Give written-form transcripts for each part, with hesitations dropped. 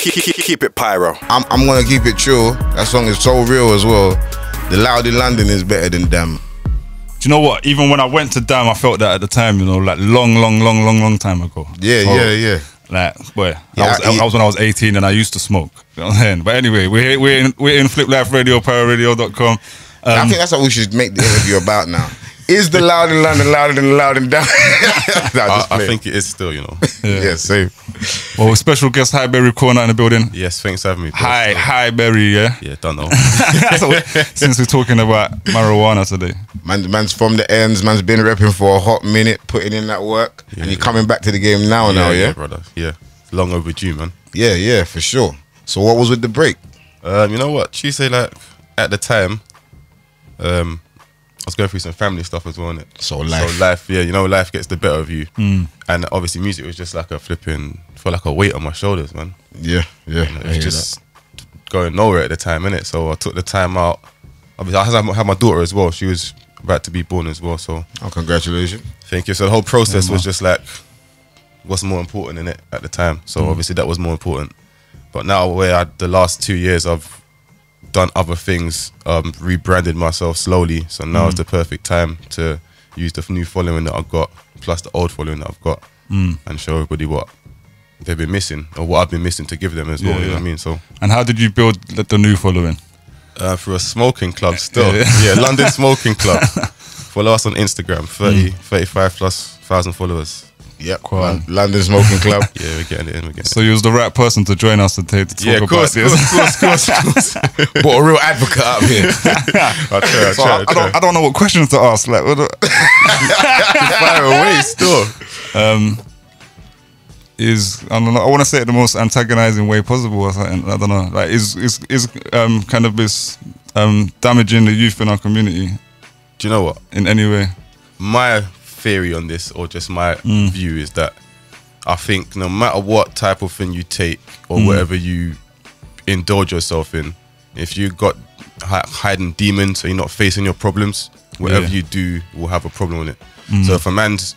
Keep it pyro. I'm gonna keep it true. That song is so real as well. The Loud in London is better than Damn. Do you know what? Even when I went to Damn, I felt that at the time, you know, like long time ago. Yeah. Like, boy, I was when I was 18 and I used to smoke. You know what I'm saying? But anyway, we're in Flip Life Radio, PyroRadio.com. I think that's what we should make the interview about now. Is the Loud in London louder than the Loud in Damn? I think it is still, you know. Yeah, same. Well, special guest Highberry corner in the building. Yes, thanks for having me. Highberry, yeah? Yeah, don't know. Since we're talking about marijuana today. Man's from the ends, man's been repping for a hot minute, putting in that work, and you're coming back to the game now, yeah, brother. Yeah, long overdue, man. Yeah, for sure. So what was with the break? You know what? Tuesday, like, at the time, I was going through some family stuff as well, innit? So life, yeah, you know, life gets the better of you. And obviously music was just like felt like a weight on my shoulders, man. Yeah. It was just going nowhere at the time, innit? So I took the time out. Obviously, I had my daughter as well. She was about to be born as well, so. Oh, congratulations. Thank you. So the whole process was just like, what's more important in it at the time? So obviously that was more important. But now the last 2 years I've done other things, rebranded myself slowly, so now is the perfect time to use the new following that I've got plus the old following that I've got and show everybody what they've been missing or what I've been missing to give them as well. You know what I mean? So. And how did you build the new following? Through a smoking club still. Yeah, London Smoking Club. Follow us on Instagram, 35,000+ followers. Yep, London Smoking Club. Yeah, we're getting it in. So you was the right person to join us today to talk about this. Of course. Brought a real advocate up here. I don't know what questions to ask. Like, fire away still. I don't know. I want to say it the most antagonizing way possible or something. I don't know. Like, is cannabis damaging the youth in our community? Do you know what? In any way? My theory on this, or just my view, is that I think no matter what type of thing you take or whatever you indulge yourself in, if you got hiding demons, so you're not facing your problems, whatever you do will have a problem with it. So if a man's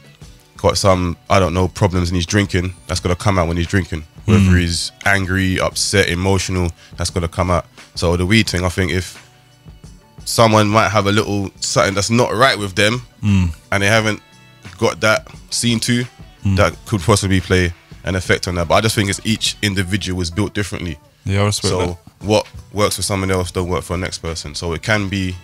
got some, I don't know, problems and he's drinking, that's gonna come out when he's drinking. Whether he's angry, upset, emotional, that's gonna come out. So the weed thing, I think if someone might have a little something that's not right with them and they haven't got that seen to, that could possibly play an effect on that. But I just think it's each individual is built differently. Yeah, I respect that. So what works for someone else don't work for the next person. So it can be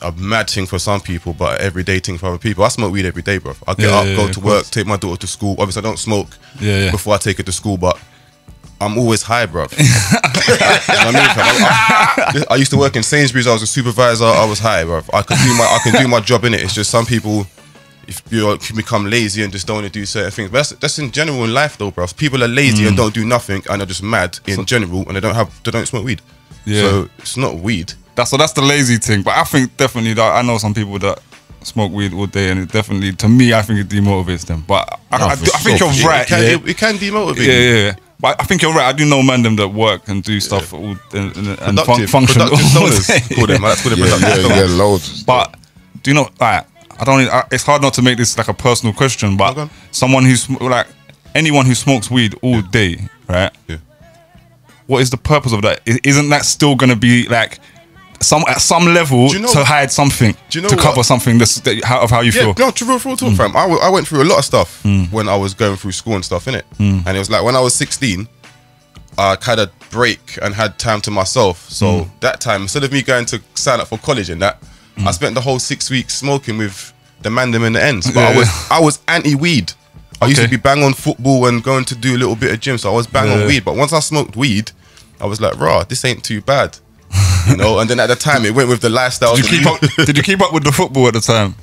a mad thing for some people, but an everyday thing for other people. I smoke weed every day, bro. I get up, go to work, take my daughter to school. Obviously I don't smoke before I take her to school, but I'm always high, bro. You know what I mean? I used to work in Sainsbury's. I was a supervisor. I was high, bro. I can do my job in it. It's just some people, if you become lazy and just don't want to do certain things. But that's in general in life, though, bro. People are lazy and don't do nothing, and are just mad in general, and they don't smoke weed. Yeah. So it's not weed. That's the lazy thing. But I think definitely that I know some people that smoke weed all day, and it definitely, to me, I think it demotivates them. But I think you're right. It can demotivate. Yeah. But I think you're right. I do know man them that work and do stuff and function. Productive stoners. Call them. That's what they're productive stoners. Loads. But do you know? It's hard not to make this like a personal question. But someone who's like anyone who smokes weed all day, right? Yeah. What is the purpose of that? Isn't that still going to be like at some level to hide something, to cover something of how you feel? No, true talk, fam. I went through a lot of stuff when I was going through school and stuff, innit? And it was like when I was 16, I had a break and had time to myself. So that time, instead of me going to sign up for college and that, I spent the whole 6 weeks smoking with the man them in the ends. But I was anti-weed. I used to be bang on football and going to do a little bit of gym, so I was bang on weed. But once I smoked weed, I was like, rah, this ain't too bad. You know, and then at the time it went with the lifestyle. Did you keep up with the football at the time?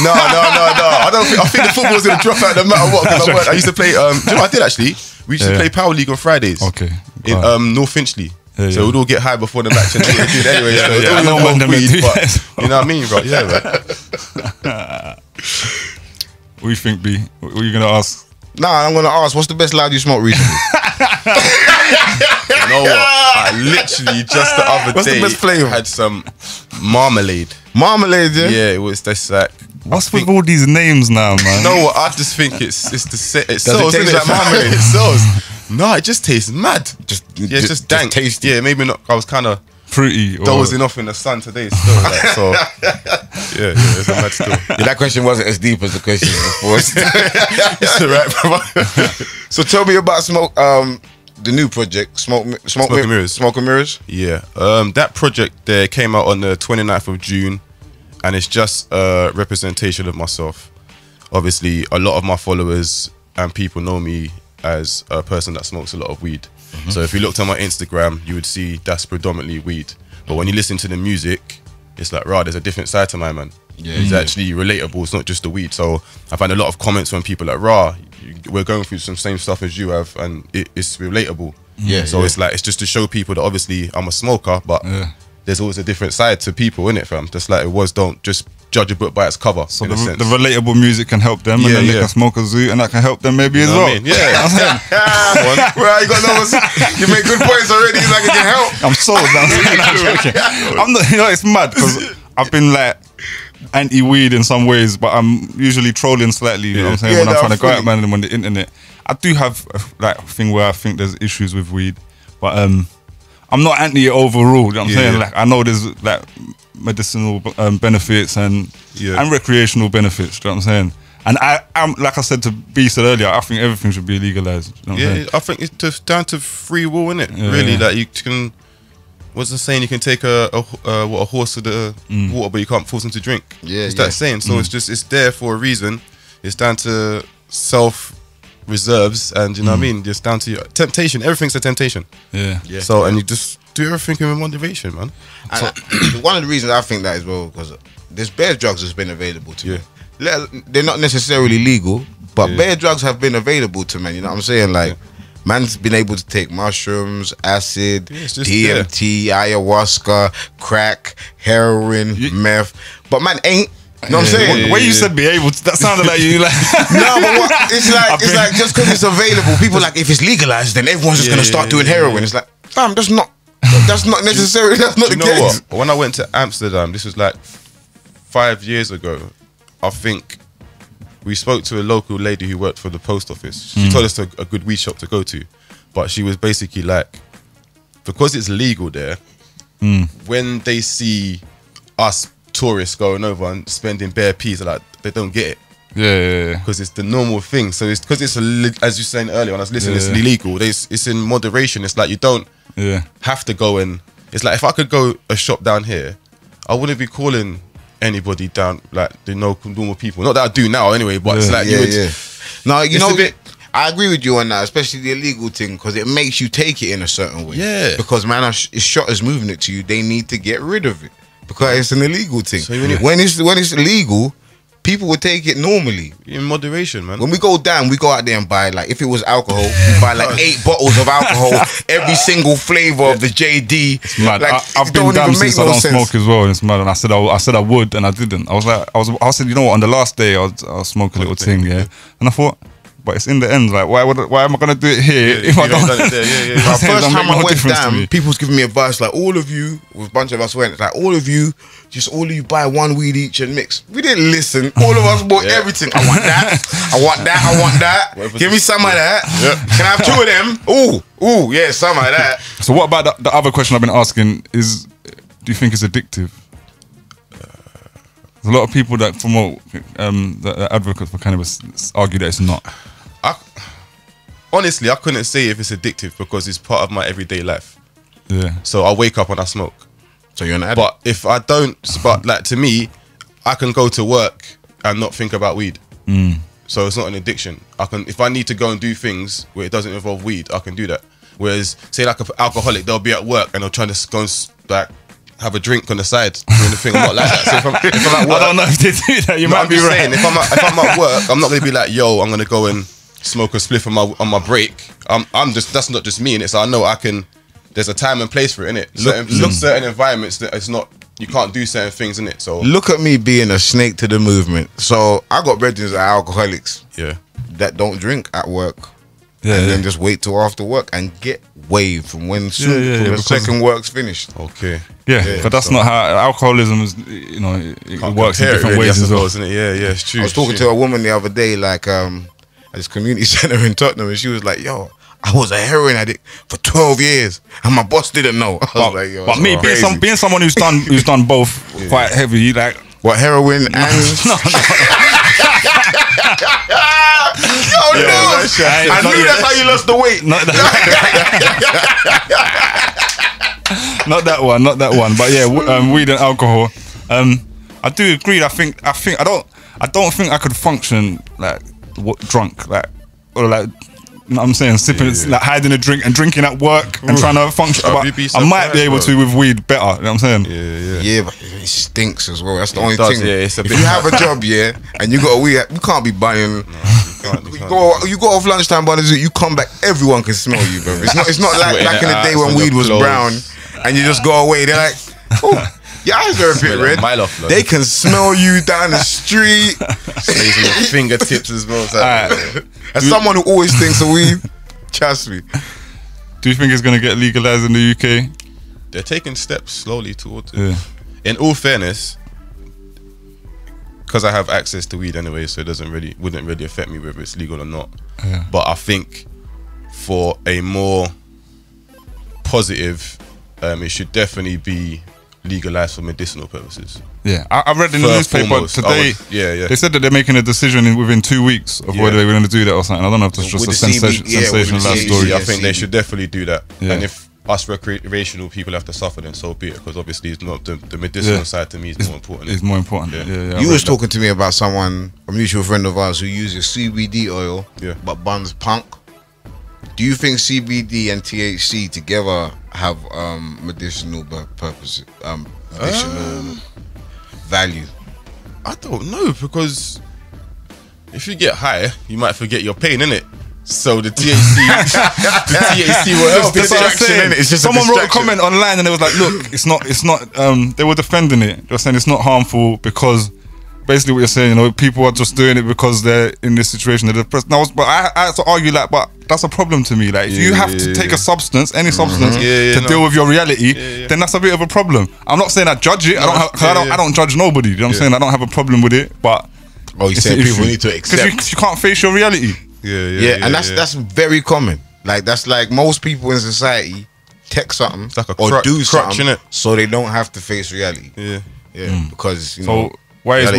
No. I think the football was gonna drop out no matter what. Because I used to play. Do you know what I did actually? We used to play Power League on Fridays. Okay. In North Finchley. So we'd all get high before the match and do it anyway. I know when them weed, but you know what I mean, bro? Yeah, man. What do you think, B? What are you gonna ask? Nah, I'm gonna ask. What's the best loud you smoked recently? You know what? I literally just the other day the best flavor? Had some marmalade. Marmalade, yeah? Yeah, it was this like. What's with all these names now, man? You know what? I just think it's the set. It sells, it like marmalade? It sells. No, it just tastes mad. It's just dank. Tasty. Yeah, maybe not. I was kind of fruity, dozing off in the sun today still. Like, so yeah, it's a mad still. Yeah, that question wasn't as deep as the question before. It's alright, brother. So tell me about the new project, Smoke and Mirrors. Smoke and Mirrors. Yeah, that project there came out on the 29th of June, and it's just a representation of myself. Obviously, a lot of my followers and people know me as a person that smokes a lot of weed. So if you looked on my Instagram, you would see that's predominantly weed. But when you listen to the music, it's like, there's a different side to my man. Yeah, it's actually relatable. It's not just the weed. So I find a lot of comments from people like, we're going through some same stuff as you have, and it's relatable. Yeah. So it's like, it's just to show people that obviously I'm a smoker, but there's always a different side to people, innit, fam? Just like it was, don't just judge a book by its cover. So the relatable music can help them, and then they can smoke a zoo, and that can help them maybe as well. I mean? Yeah. Well, you got numbers. You make good points already. It's like it can help. I'm sold. I'm not. You know, it's mad because I've been like anti-weed in some ways, but I'm usually trolling slightly. You know what I'm saying? When I'm trying to go out, man, on the internet, I do have a thing where I think there's issues with weed, but I'm not anti it overall. You know what I'm saying? Like, I know there's like medicinal benefits and recreational benefits. You know what I'm saying? And I'm like I said to B said earlier, I think everything should be legalized. You know what I'm saying? I think it's just down to free will, innit? Really, like you can. What's the saying? You can take a horse to the water, but you can't force him to drink. It's that saying. So it's there for a reason. It's down to self-reserves, and you know what I mean. Just down to your temptation. Everything's a temptation. Yeah. So and you just do everything in moderation, man. And one of the reasons I think that as well, because there's bare drugs that's been available to me. They're not necessarily legal, but bare drugs have been available to men. You know what I'm saying? Like. Man's been able to take mushrooms, acid, DMT, ayahuasca, crack, heroin, meth. But man ain't. You know what I'm saying? When you said be able to, that sounded like you like. No, but what, it's like just because it's available, people like, if it's legalized, then everyone's just gonna start doing heroin. It's like, fam, that's not necessary. That's not the case. What? When I went to Amsterdam, this was like 5 years ago. I think. We spoke to a local lady who worked for the post office. She told us a good weed shop to go to. But she was basically like, because it's legal there, when they see us tourists going over and spending bare peas, like, they don't get it. Yeah. Because it's the normal thing. So it's because it's, as you were saying earlier when I was listening, it's illegal. It's in moderation. It's like you don't have to go and... It's like if I could go a shop down here, I wouldn't be calling... anybody down, like the normal people. Not that I do now anyway, but it's like you would. No, you know, I agree with you on that, especially the illegal thing, because it makes you take it in a certain way. Yeah. Because man, if shot is moving it to you, they need to get rid of it because it's an illegal thing. So when it's illegal, people would take it normally. In moderation, man. When we go down, we go out there and buy, like, if it was alcohol, we buy like 8 bottles of alcohol, every single flavour of the JD. It's mad. Like, I've been damn since I don't smoke as well. It's mad. And I said I would, and I didn't. I said, you know what? On the last day, I'll smoke a little thing, and I thought. But it's in the end, like, why am I gonna do it here if I don't? First time I went down, people was giving me advice, like, all of you, with a bunch of us went, like, all of you buy 1 weed each and mix. We didn't listen. All of us bought everything. I want that. I want that. I want that. Give me some of that. Can I have 2 of them? Ooh, yeah, some of that. So what about the other question I've been asking is, do you think it's addictive? There's a lot of people that promote, that advocates for cannabis argue that it's not. Honestly, I couldn't say if it's addictive because it's part of my everyday life. Yeah. So I wake up and I smoke. So you're an addict. But if I don't, but like to me, I can go to work and not think about weed. So it's not an addiction. If I need to go and do things where it doesn't involve weed, I can do that. Whereas, say like an alcoholic, they'll be at work and they'll try to go and like have a drink on the side doing the thing. I'm not like that. So if I'm at work, I don't know if they do that. You might be right. Saying, if I'm at work, I'm not gonna be like, yo, I'm gonna go and smoke a spliff on my break. That's not just me, innit? So I know there's a time and place for it, innit? Certain environments that it's not, you can't do certain things, innit? So look at me being a snake to the movement. So I got brethren that are alcoholics that don't drink at work. And then just wait till after work and get waved from when the second work's finished. Okay. Yeah, but that's not how alcoholism is. You know, it works in different ways as well, isn't it? Yeah, it's true. I was talking to a woman the other day, like at this community centre in Tottenham, and she was like, "Yo, I was a heroin addict for 12 years, and my boss didn't know. I was like, yo, but me being someone who's done both quite heavy, like what, heroin and no. Yo, no, I knew that's how you lost the weight. Not that one. But yeah, weed and alcohol. I do agree. I don't think I could function like drunk, like, or like, you know what I'm saying, sipping, like hiding a drink and drinking at work and trying to function. But I might be able to with weed better. You know what I'm saying? Yeah, but it stinks as well. That's the only thing. Yeah, it's a if bit you have a job, and you got a weed, you can't be buying. You go off lunchtime, but you come back, everyone can smell you, bro. It's not like back in the day when weed was brown and you just go away. They're like, oh, your eyes are a bit red. They can smell you down the street. Stays on your fingertips as well. As someone who always thinks of weed, trust me. Do you think it's gonna get legalized in the UK? They're taking steps slowly towards it. Yeah. In all fairness, because I have access to weed anyway, so it wouldn't really affect me whether it's legal or not. Yeah. But I think for a more positive, it should definitely be legalized for medicinal purposes. Yeah, I read in the newspaper today. They said that they're making a decision within 2 weeks of whether they're going to do that or something. I don't know if that's just a sensational story. I think they should definitely do that. Yeah. And if us recreational people have to suffer, then so be it. Because obviously, it's not the medicinal side to me is more important. It's more important. Yeah. You was talking to me about someone, a mutual friend of ours, who uses CBD oil, but buns punk. Do you think CBD and THC together have medicinal purpose, additional value? I don't know, because if you get high, you might forget your pain, innit? So the THC, will help. It's just someone wrote a comment online and they was like, "Look, it's not." They were defending it. They were saying it's not harmful because basically what you're saying, you know, people are just doing it because they're in this situation. They're depressed. But I had to argue like, but that's a problem to me. Like, if you have to take a substance, any substance, to deal with your reality, then that's a bit of a problem. I'm not saying I judge it. I don't judge nobody. You know what I'm saying? I don't have a problem with it, but you saying people need to accept because you can't face your reality. And that's very common. Like, that's like most people in society take something like or do something so they don't have to face reality. Because you know. Why is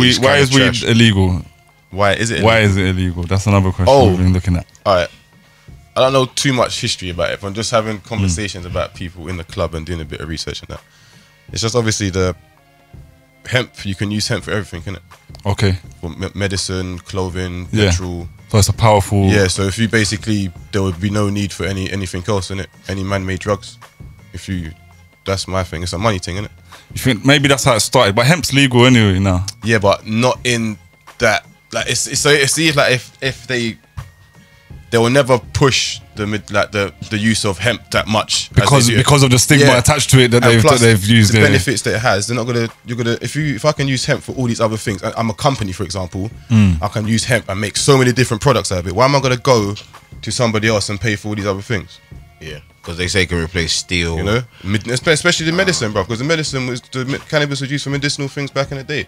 weed illegal? Why is it illegal? That's another question we've been looking at. Alright. I don't know too much history about it. I'm just having conversations about people in the club and doing a bit of research on that. It's just obviously the hemp, you can use hemp for everything, innit? Okay. For medicine, clothing, petrol. So it's a powerful... Yeah, so if you basically, there would be no need for anything else, innit? Any man-made drugs. That's my thing. It's a money thing, innit? You think maybe that's how it started, but hemp's legal anyway now. Yeah, but not in that. Like it's like if they will never push the use of hemp that much because of the stigma attached to it that they've used. The benefits that it has, they're not gonna. If I can use hemp for all these other things, I'm a company, for example, I can use hemp and make so many different products out of it. Why am I gonna go to somebody else and pay for all these other things? Yeah. Because they say it can replace steel, you know, especially the medicine, bro. Because the cannabis was used for medicinal things back in the day.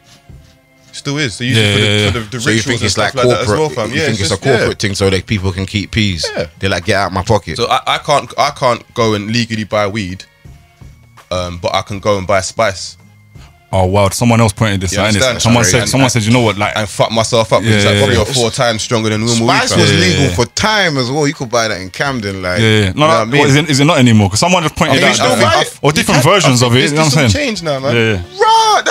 Still is. They use it for the so you think it's like corporate? Like that as well, fam. You think it's a corporate thing so that people can keep peas? Yeah. They're like, get out my pocket. So I can't go and legally buy weed, but I can go and buy spice. Oh wow! Someone else pointed this out. Someone said, you know what, like, and fuck myself up. It's like 3 or 4 times stronger than normal. Spice was legal for time as well. You could buy that in Camden, like. No, is it not anymore? Because someone just pointed out, or different versions of it. You know what I'm saying? Change now, man. Right.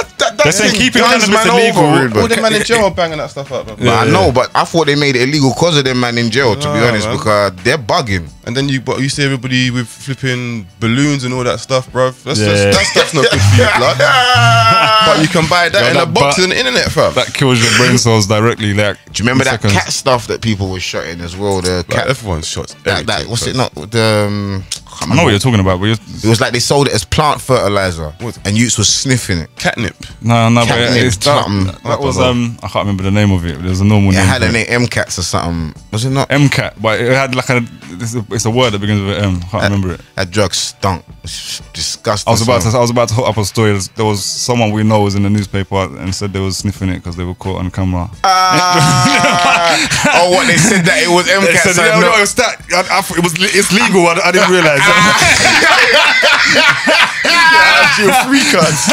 They're saying keeping cannabis illegal. All them man in jail are banging that stuff up. I know, but I thought they made it illegal because of them man in jail. To be honest, because they're bugging. And then you see everybody with flipping balloons and all that stuff, bruv. That stuff's not good for you, blood. But you can buy that in a box on the internet, fam. That kills your brain cells directly. Like, do you remember that cat stuff that people were shotting as well? The cat, everyone's shot. What's it not? I know what you're talking about. But it was like they sold it as plant fertilizer, and youths was sniffing it. Catnip. No, that was I can't remember the name of it. There's a normal name. It had a name, M-Cats or something. Was it not? MCAT, but it had like it's a word that begins with an M. Can't remember it. That drug stunk. It's disgusting. I was about to hook up a story. There was someone we know was in the newspaper and said they was sniffing it because they were caught on camera. Oh, what they said that it was MCAT. They said, no, it's that. It's legal. I didn't realize. Free cards.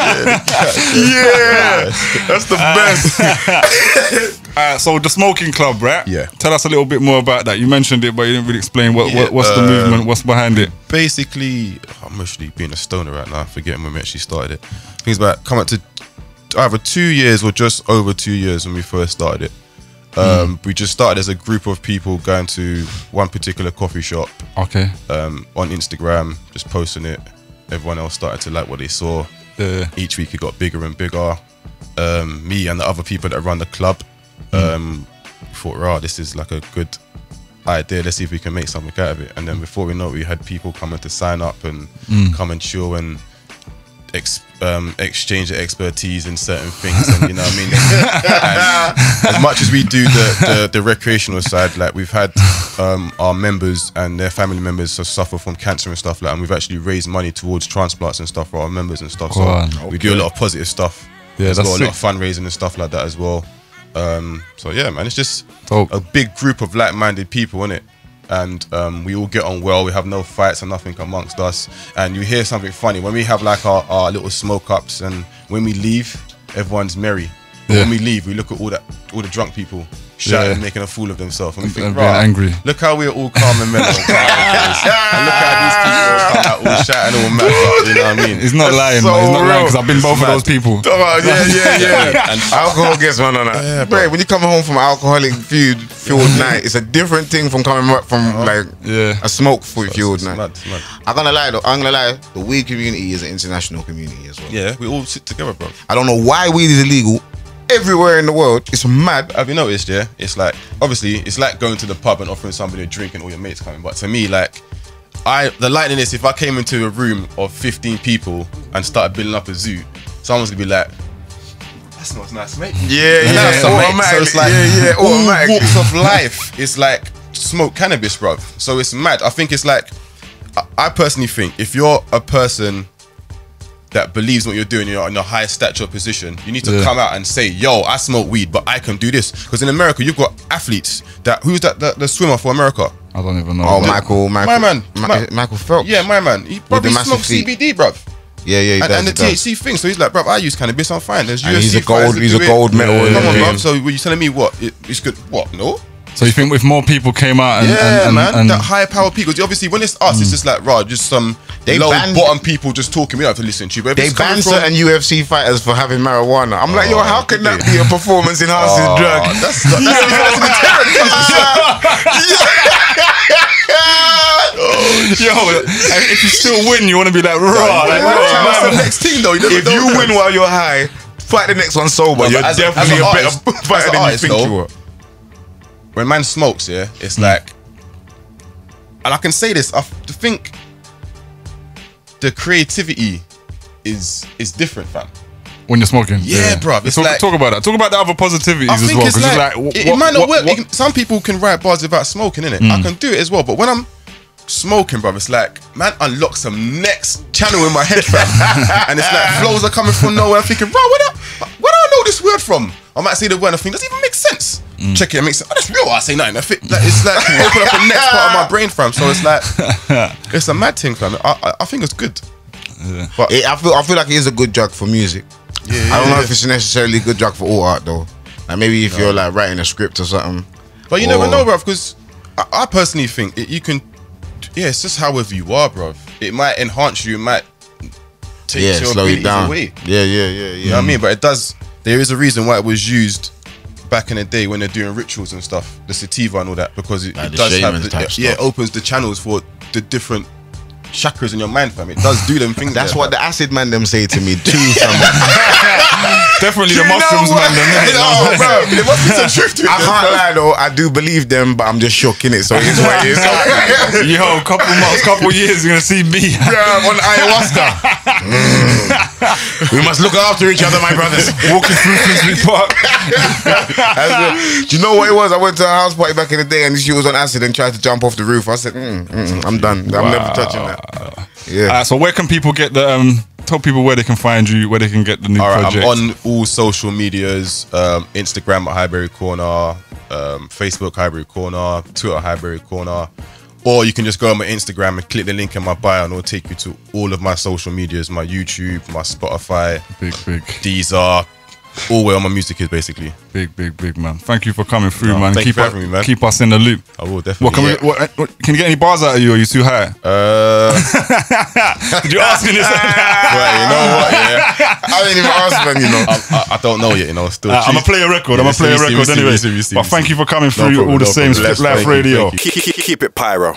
Yeah, that's the best. So the smoking club, right? Yeah. Tell us a little bit more about that. You mentioned it, but you didn't really explain what's the movement, what's behind it. Basically, I'm actually being a stoner right now, forgetting when we actually started it. Things about coming up to either 2 years or just over 2 years when we first started it. We just started as a group of people going to one particular coffee shop. Okay. On Instagram, just posting it. Everyone else started to like what they saw. Each week it got bigger and bigger. Me and the other people that run the club thought, this is like a good idea. Let's see if we can make something out of it. And then before we know it, we had people coming to sign up and come and chill and exchange their expertise in certain things. And you know what I mean? And as much as we do the recreational side, like we've had our members and their family members suffer from cancer and stuff like that, and we've actually raised money towards transplants and stuff for our members and stuff. We do a lot of positive stuff. Yeah, that's got a lot of fundraising and stuff like that as well. So yeah, man, it's just a big group of like-minded people, innit? And we all get on well. We have no fights and nothing amongst us. And you hear something funny when we have like our little smoke ups, and when we leave, everyone's merry. But when we leave, we look at all the drunk people shouting, making a fool of themselves, and we think, angry. Look how we're all calm and mellow. And look how these people come out all shouting, all mad. You know what I mean? He's not lying, man. He's not lying, because I've been both of those people. Yeah. And alcohol gets one on that. Yeah, bro, when you come home from an alcoholic fueled night, it's a different thing from coming back from a smoke fueled night. It's mad. I'm gonna lie, the weed community is an international community as well. Yeah, we all sit together, bro. I don't know why weed is illegal everywhere in the world. It's mad. Have you noticed? Yeah, it's like, obviously it's like going to the pub and offering somebody a drink and all your mates coming, but to me, like, the lightning is, if I came into a room of 15 people and started building up a zoo, someone's gonna be like, that smells nice, mate. Automatically. So it's like automatically. all walks of life, it's like smoke cannabis, bruv. So it's mad. I think it's like, I personally think if you're a person that believes in what you're doing, you're in a high stature position, you need to come out and say, yo, I smoke weed, but I can do this. Because in America, you've got athletes who's the swimmer for America? I don't even know. Oh, Michael. My man. Michael Phelps. Yeah, my man. He probably smokes CBD, bruv. Yeah, he does. And the THC thing. So he's like, bruv, I use cannabis, I'm fine. There's and UFC he's a gold medal. Come on, bruv. So were you telling me what? It's good? What? No? So you think if more people came out and that higher power people, obviously when it's us, it's just like, just some low bottom people just talking, we don't have to listen to you. But they ban certain UFC fighters for having marijuana. I'm like, yo, how can that be a performance enhancing drug? That's a deterrent. Yo, if you still win, you want to be like, what's the next team though? If you win while you're high, fight the next one sober. You're definitely a better fighter than you think you are. When man smokes, it's like, and I can say this, I think the creativity is different, fam. When you're smoking, bruv. Talk about that. Talk about the other positivities as well. Because it might not work. Some people can write bars without smoking, innit? I can do it as well, but when I'm smoking, bruv, it's like, man, unlock some next channel in my head, fam. And it's like flows are coming from nowhere. I'm thinking, bro, where do I know this word from? I might say the word and I think, does it even make sense? Check it, makes sense. Oh, that's real. I say nothing. It's like open up the next part of my brain, fam. So it's like, it's a mad thing, fam. I think it's good. Yeah. But I feel like it is a good drug for music. I don't know if it's necessarily a good drug for all art though. Like maybe if you're like writing a script or something. But you never know, bruv, because I personally think you can. Yeah, it's just however you are, bruv. It might enhance you. It might take your slow you down. Away. Yeah. You know what I mean? But it does. There is a reason why it was used back in the day when they're doing rituals and stuff, the sativa and all that, because it does have it opens the channels for the different chakras in your mind, fam. It does do them things. That's what the acid man them say to me too, fam. Definitely the mushrooms man them. Oh, bro, there must be some truth to it. I can't lie though, I do believe them, but I'm just shook in it. So it's what it is. Yo, couple years you're gonna see me. On ayahuasca. We must look after each other, my brothers. Walking through Finsbury Park. Do you know what it was? I went to a house party back in the day and she was on acid and tried to jump off the roof. I said, I'm done. I'm never touching that. Yeah. So where can people get the... tell people where they can find you, where they can get the new project. I'm on all social medias, Instagram at Highberry Corner, Facebook Highberry Corner, Twitter Highberry Corner. Or you can just go on my Instagram and click the link in my bio and it'll take you to all of my social medias, my YouTube, my Spotify, big. Deezer, all where my music is basically. Big, man. Thank you for coming through, man. Thank you for having me, man. Keep us in the loop. I will definitely. Can you get any bars out of you or are you too high? Did you ask me this? Right, you know what, yeah. I didn't even ask, man, you know. I don't know yet, you know. Still, I'm going to play a record. I'm going to play a record anyway. But thank you for coming through all the same. Split Life Radio. Keep it pyro.